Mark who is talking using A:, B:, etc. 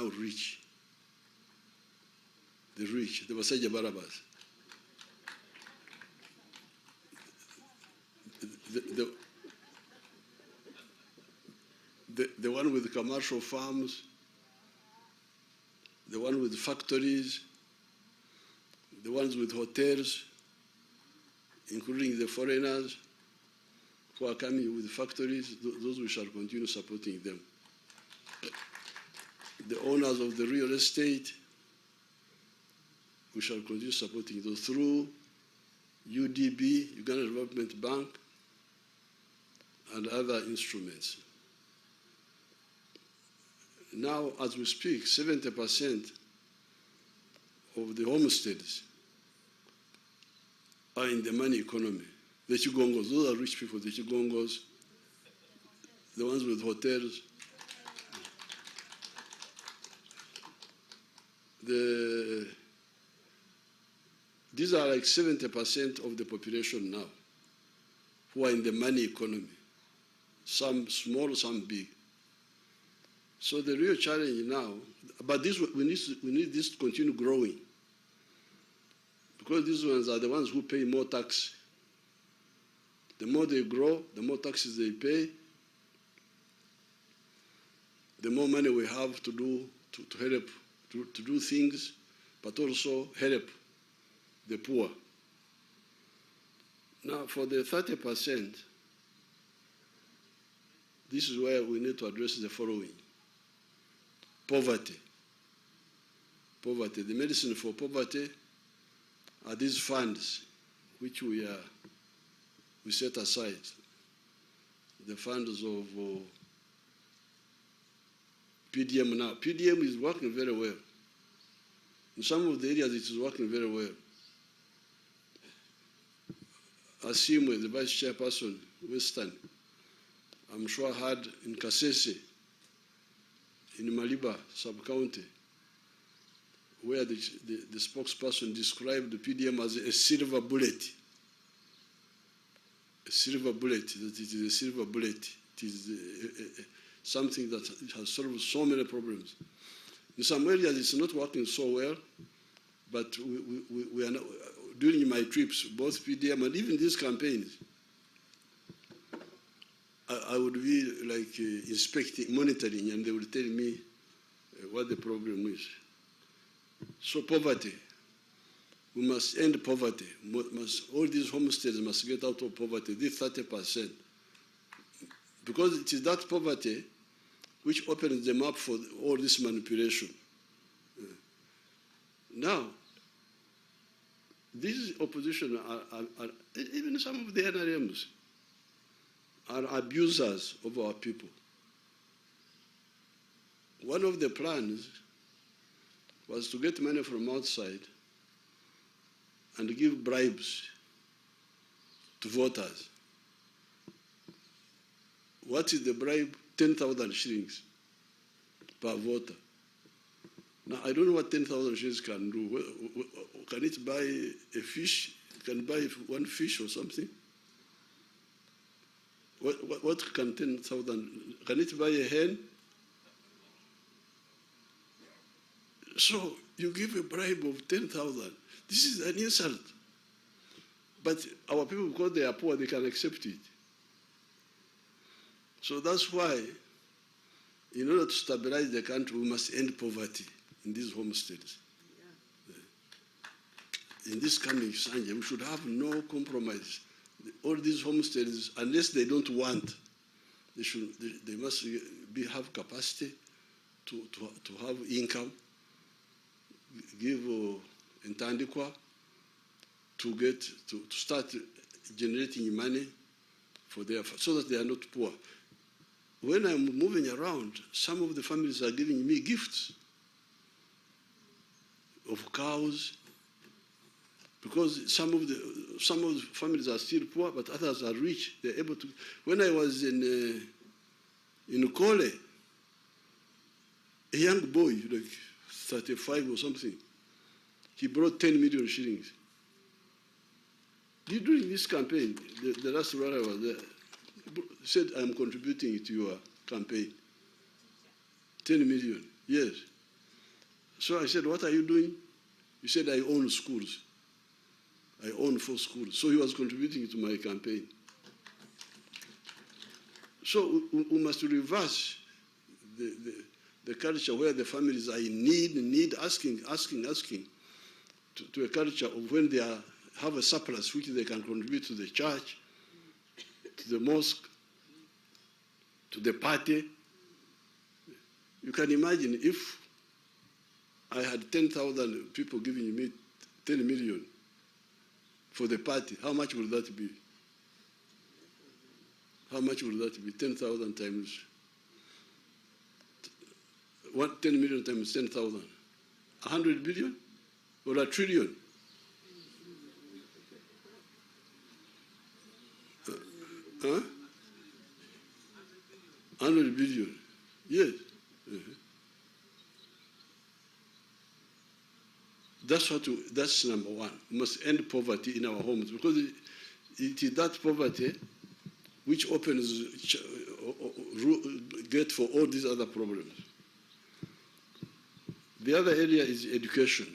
A: now rich. The rich, the Basajja Barabas. The one with commercial farms, the one with factories, the ones with hotels, including the foreigners who are coming with factories, those we shall continue supporting them. The owners of the real estate, we shall continue supporting those through UDB, Uganda Development Bank, and other instruments. Now, as we speak, 70% of the homesteads are in the money economy. The Chigongos, those are rich people, the Chigongos, the ones with hotels. These are like 70% of the population now who are in the money economy, some small, some big. So the real challenge now, but this, we need this to continue growing, because these ones are the ones who pay more tax. The more they grow, the more taxes they pay, the more money we have to do to help to do things, but also help the poor. Now, for the 30%, this is where we need to address the following. Poverty. Poverty. The medicine for poverty are these funds which we set aside. The funds of PDM now. PDM is working very well. In some of the areas, it is working very well. Asimwe, the vice chairperson, Western, I'm sure had in Kasese, in Maliba sub-county, where the spokesperson described the PDM as a silver bullet. A silver bullet, that it is a silver bullet. It is something that has solved so many problems. In some areas, it's not working so well, but we are not, during my trips, both PDM and even these campaigns, I would be like inspecting, monitoring, and they would tell me what the problem is. So poverty, we must end poverty. All these homesteads must get out of poverty, this 30%. Because it is that poverty which opens them up for all this manipulation. Now, these opposition are even some of the NRMs are abusers of our people. One of the plans was to get money from outside and give bribes to voters. What is the bribe? 10,000 shillings per voter. Now, I don't know what 10,000 shillings can do. Can it buy a fish? Can it buy one fish or something? What can 10,000, can it buy a hen? So you give a bribe of 10,000. This is an insult. But our people, because they are poor, they can accept it. So that's why, in order to stabilize the country, we must end poverty in these homesteads. Yeah. In this coming Sanje, we should have no compromise. All these homesteads, unless they don't want, they must have capacity to have income, give intandikwa to start generating money for their, so that they are not poor. When I'm moving around, some of the families are giving me gifts of cows, because some of the families are still poor, but others are rich. They're able to. When I was in Kole, a young boy, like 35 or something, he brought 10 million shillings. During this campaign, the last one I was there, he said, I'm contributing to your campaign. 10 million, yes. So I said, what are you doing? He said, I own schools. I own 4 schools. So he was contributing to my campaign. So we must reverse the culture where the families are in need, asking, to a culture of when they have a surplus which they can contribute to the church, to the mosque, to the party. You can imagine if I had 10,000 people giving me 10 million for the party, how much would that be? How much would that be? 10,000 times 10 million times 10,000. 100 billion or a trillion? Huh? 100 billion. Yes. That's number one. We must end poverty in our homes, because it is that poverty which opens gate for all these other problems. The other area is education.